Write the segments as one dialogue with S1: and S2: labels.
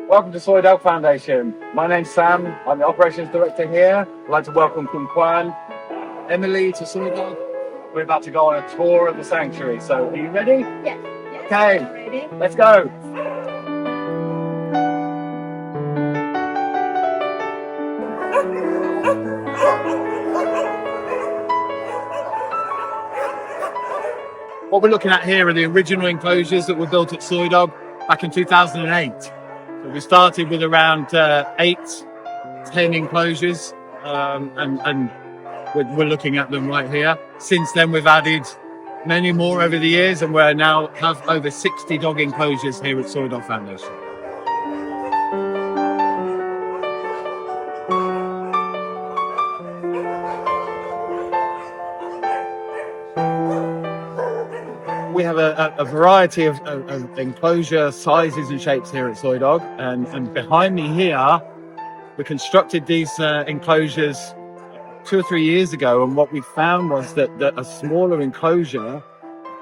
S1: Welcome to Soy Dog Foundation. My name's Sam. I'm the operations director here. I'd like to welcome Kun Kwan, Emily to Soy Dog. We're about to go on a tour of the sanctuary. So, are you ready?
S2: Yes.
S1: Okay.
S2: Ready?
S1: Let's go. What we're looking at here are the original enclosures that were built at Soy Dog back in 2008. So we started with around 8-10 enclosures, and we're looking at them right here. Since then, we've added many more over the years, and we now have over 60 dog enclosures here at Soy Dog Foundation. We have a variety of enclosure sizes and shapes here at Soy Dog, and behind me here, we constructed these enclosures 2 or 3 years ago, and what we found was that a smaller enclosure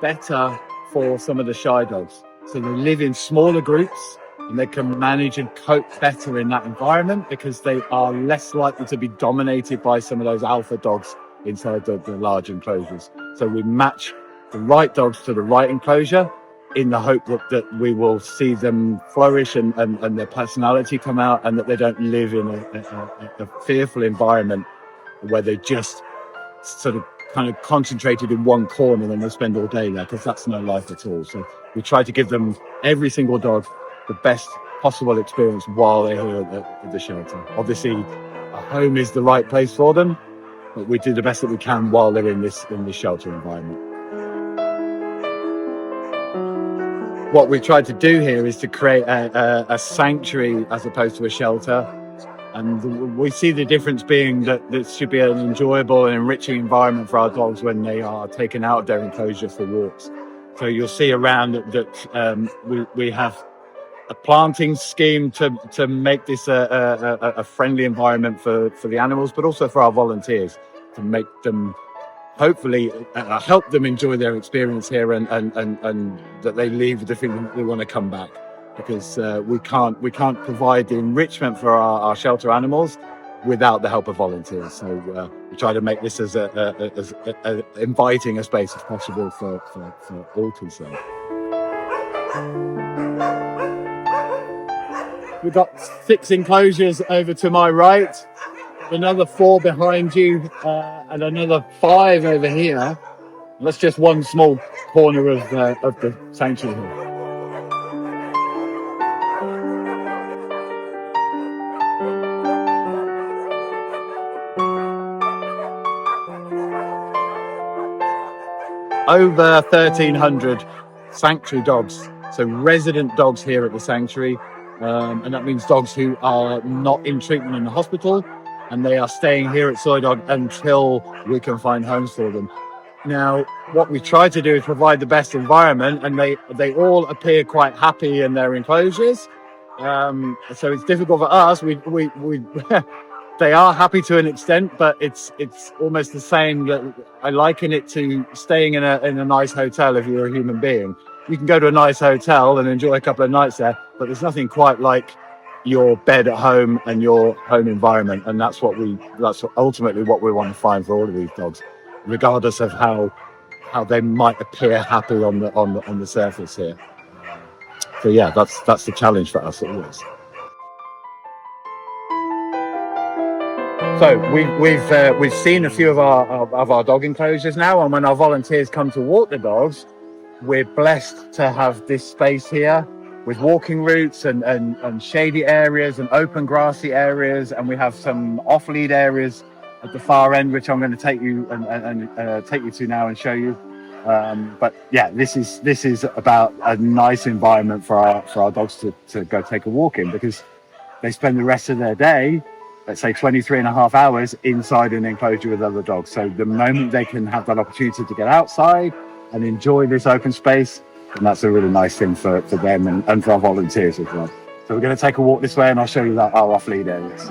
S1: better for some of the shy dogs. So they live in smaller groups and they can manage and cope better in that environment because they are less likely to be dominated by some of those alpha dogs inside the large enclosures. So we match the right dogs to the right enclosure in the hope that we will see them flourish and their personality come out, and that they don't live in a fearful environment where they just sort of kind of concentrated in one corner and they spend all day there, because that's no life at all. So we try to give them, every single dog, the best possible experience while they're here at the shelter. Obviously, a home is the right place for them, but we do the best that we can while they're in this shelter environment. What we tried to do here is to create a sanctuary as opposed to a shelter. And we see the difference being that this should be an enjoyable and enriching environment for our dogs when they are taken out of their enclosure for walks. So you'll see around that we have a planting scheme to make this a friendly environment for the animals, but also for our volunteers, to make them hopefully help them enjoy their experience here, and that they leave with the feeling that they want to come back. Because we can't provide the enrichment for our shelter animals without the help of volunteers. So we try to make this as inviting a space as possible for all concerned. We've got 6 enclosures over to my right, another 4 behind you, and another 5 over here. That's just one small corner of the sanctuary here. Over 1,300 sanctuary dogs, so resident dogs here at the sanctuary, and that means dogs who are not in treatment in the hospital, and they are staying here at Soy Dog until we can find homes for them. Now, what we try to do is provide the best environment, and they all appear quite happy in their enclosures. So it's difficult for us. We they are happy to an extent, but it's almost the same. That I liken it to staying in a nice hotel. If you're a human being, you can go to a nice hotel and enjoy a couple of nights there, but there's nothing quite like your bed at home and your home environment, and that's ultimately what we want to find for all of these dogs, regardless of how they might appear happy on the surface here. So yeah, that's the challenge for us always. So we've seen a few of our dog enclosures now, and when our volunteers come to walk the dogs, we're blessed to have this space here with walking routes and shady areas and open grassy areas, and we have some off-lead areas at the far end, which I'm going to take you to now and show you. But yeah, this is about a nice environment for our dogs to go take a walk in, because they spend the rest of their day, let's say 23 and a half hours, inside an enclosure with other dogs. So the moment they can have that opportunity to get outside and enjoy this open space, and that's a really nice thing for them and for our volunteers as well. So we're going to take a walk this way, and I'll show you our off-lead areas.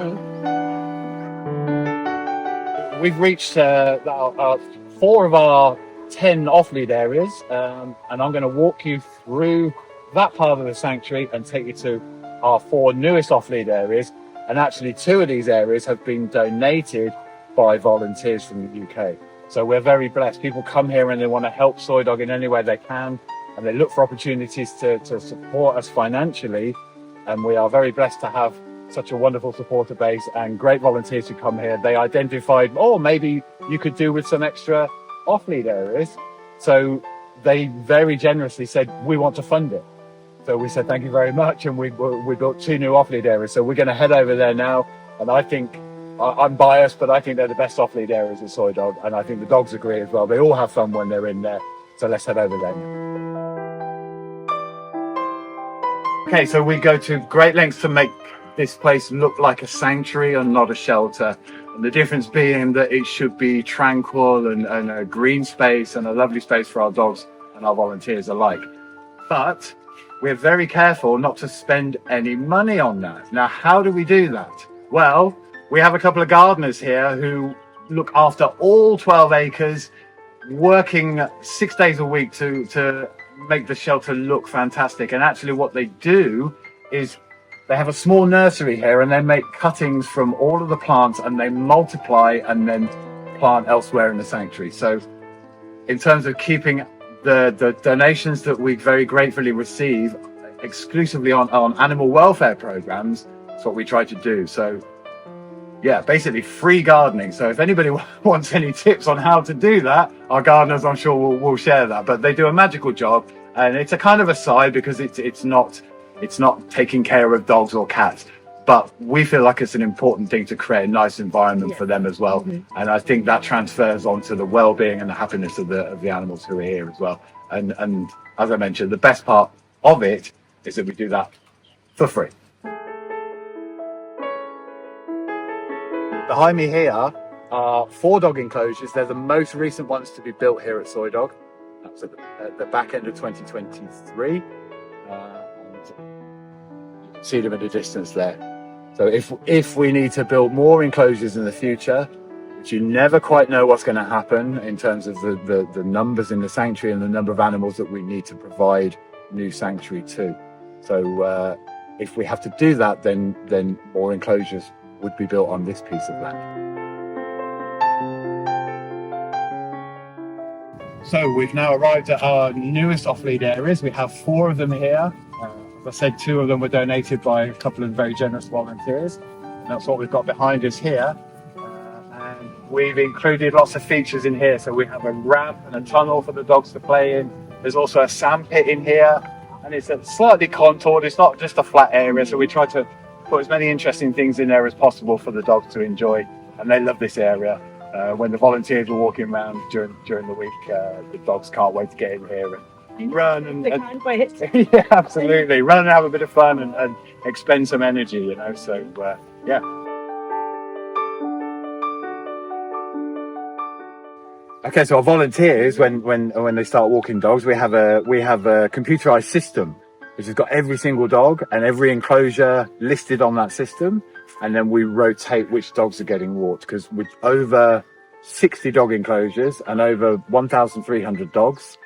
S1: We've reached 4 of our 10 off-lead areas, and I'm going to walk you through that part of the sanctuary and take you to our 4 newest off-lead areas, and actually 2 of these areas have been donated by volunteers from the UK. So we're very blessed. People come here and they want to help Soy Dog in any way they can, and they look for opportunities to support us financially. And we are very blessed to have such a wonderful supporter base and great volunteers who come here. They identified, oh, maybe you could do with some extra off-lead areas. So they very generously said, we want to fund it. So we said, thank you very much. And we built 2 new off-lead areas. So we're going to head over there now. And I think, I'm biased, but I think they're the best off-lead areas at Soy Dog. And I think the dogs agree as well. They all have fun when they're in there. So let's head over there. Okay, so we go to great lengths to make this place look like a sanctuary and not a shelter. And the difference being that it should be tranquil and a green space and a lovely space for our dogs and our volunteers alike. But we're very careful not to spend any money on that. Now, how do we do that? Well, we have a couple of gardeners here who look after all 12 acres, working 6 days a week to make the shelter look fantastic. And actually what they do is they have a small nursery here and they make cuttings from all of the plants and they multiply and then plant elsewhere in the sanctuary. So in terms of keeping the donations that we very gratefully receive exclusively on animal welfare programs, that's what we try to do. So yeah, basically free gardening. So if anybody wants any tips on how to do that, our gardeners, I'm sure, will share that. But they do a magical job, and it's a kind of a side because it's not taking care of dogs or cats. But we feel like it's an important thing to create a nice environment for them as well. Mm-hmm. And I think that transfers onto the well-being and the happiness of the animals who are here as well. And as I mentioned, the best part of it is that we do that for free. Behind me here are 4 dog enclosures. They're the most recent ones to be built here at Soy Dog. That's at the back end of 2023. And you can see them in the distance there. So if we need to build more enclosures in the future, which you never quite know what's going to happen in terms of the numbers in the sanctuary and the number of animals that we need to provide new sanctuary to. So if we have to do that, then more enclosures would be built on this piece of land. So we've now arrived at our newest off-lead areas. We have 4 of them here. As I said, 2 of them were donated by a couple of very generous volunteers. And that's what we've got behind us here. And we've included lots of features in here. So we have a ramp and a tunnel for the dogs to play in. There's also a sand pit in here. And it's slightly contoured. It's not just a flat area. So we try to put as many interesting things in there as possible for the dogs to enjoy, and they love this area. When the volunteers were walking around during the week, the dogs can't wait to get in here and run and
S2: can't wait.
S1: Yeah, absolutely, run and have a bit of fun and expend some energy, you know. So yeah. Okay, so our volunteers, when they start walking dogs, we have a computerized system which has got every single dog and every enclosure listed on that system, and then we rotate which dogs are getting walked, because with over 60 dog enclosures and over 1,300 dogs,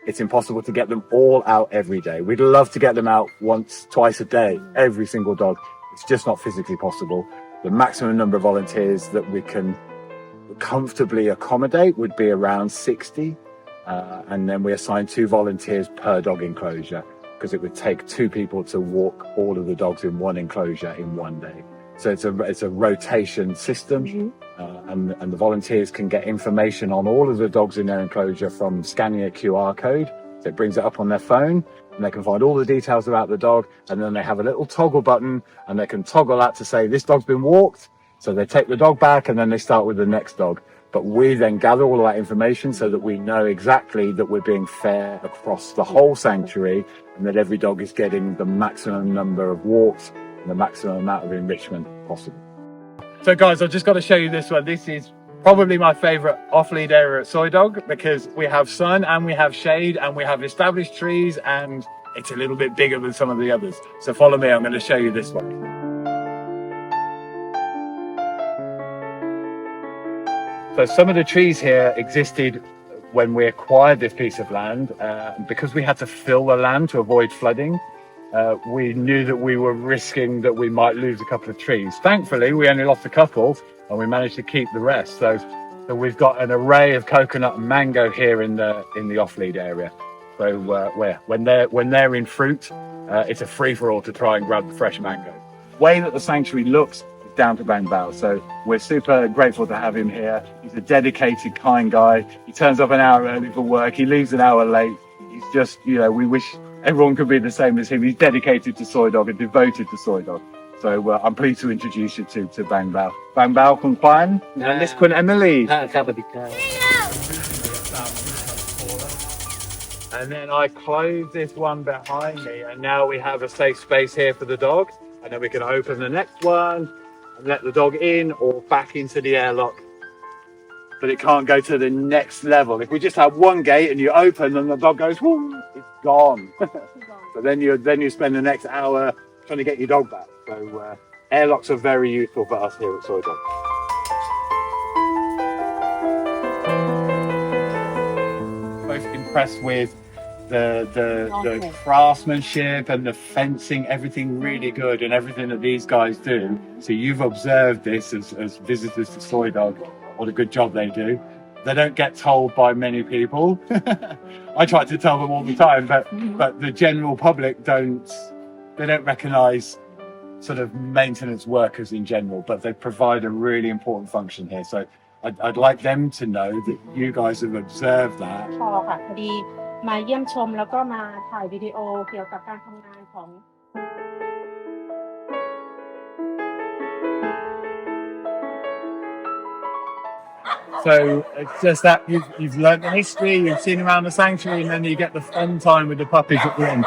S1: it's impossible to get them all out every day. We'd love to get them out twice a day, every single dog. It's just not physically possible. The maximum number of volunteers that we can comfortably accommodate would be around 60, and then we assign 2 volunteers per dog enclosure, because it would take 2 people to walk all of the dogs in one enclosure in one day. So it's a rotation system. Mm-hmm. And the volunteers can get information on all of the dogs in their enclosure from scanning a QR code. So it brings it up on their phone, and they can find all the details about the dog, and then they have a little toggle button, and they can toggle that to say this dog's been walked. So they take the dog back, and then they start with the next dog. But we then gather all of that information so that we know exactly that we're being fair across the whole sanctuary, and that every dog is getting the maximum number of walks and the maximum amount of enrichment possible. So guys, I've just got to show you this one. This is probably my favorite off-lead area at Soy Dog, because we have sun and we have shade and we have established trees, and it's a little bit bigger than some of the others. So follow me, I'm going to show you this one. So some of the trees here existed when we acquired this piece of land, because we had to fill the land to avoid flooding. we knew that we were risking that we might lose a couple of trees. Thankfully, we only lost a couple, and we managed to keep the rest. So we've got an array of coconut and mango here in the off-lead area. So when they're in fruit, it's a free for all to try and grab the fresh mango. Way that the sanctuary looks is down to Bang Bao. So we're super grateful to have him here. He's a dedicated, kind guy. He turns up an hour early for work. He leaves an hour late. He's just, we wish everyone could be the same as him. He's dedicated to Soy Dog and devoted to Soy Dog. So I'm pleased to introduce you to Bang Bao. Bang Bao, Kun Kwan, and this Kun Emily. And then I close this one behind me, and now we have a safe space here for the dog. And then we can open the next one and let the dog in or back into the airlock. But it can't go to the next level. If we just have one gate and you open and the dog goes, whoo, it's gone. So then you spend the next hour trying to get your dog back. So airlocks are very useful for us here at Soy Dog. Both impressed with the craftsmanship and the fencing, everything really good, and everything that these guys do. So you've observed this as visitors to Soy Dog, what a good job they do. They don't get told by many people. I try to tell them all the time, but the general public don't recognise sort of maintenance workers in general, but they provide a really important function here. So I'd like them to know that you guys have observed that.
S2: มาเยี่ยมชมแล้วก็มาถ่ายวิดีโอเกี่ยวกับการทำงานของ
S1: So it's just that you've learnt the history, you've seen around the sanctuary, and then you get the fun time with the puppies at the end.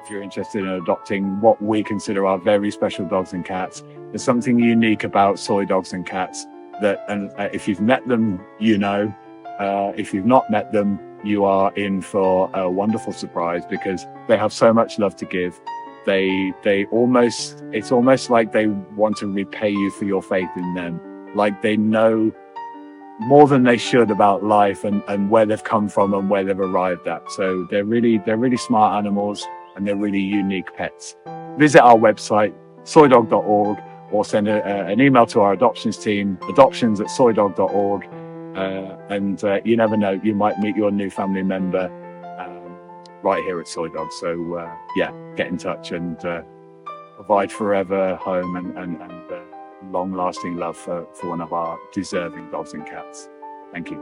S1: If you're interested in adopting what we consider our very special dogs and cats, there's something unique about Soy Dogs and Cats that, and if you've met them, if you've not met them, you are in for a wonderful surprise, because they have so much love to give. It's almost like they want to repay you for your faith in them. Like they know more than they should about life and where they've come from and where they've arrived at. So they're really smart animals, and they're really unique pets. Visit our website, soydog.org, or send an email to our adoptions team, adoptions@soydog.org. And you never know, you might meet your new family member right here at Soy Dog. So get in touch and provide forever home and long-lasting love for one of our deserving dogs and cats. Thank you.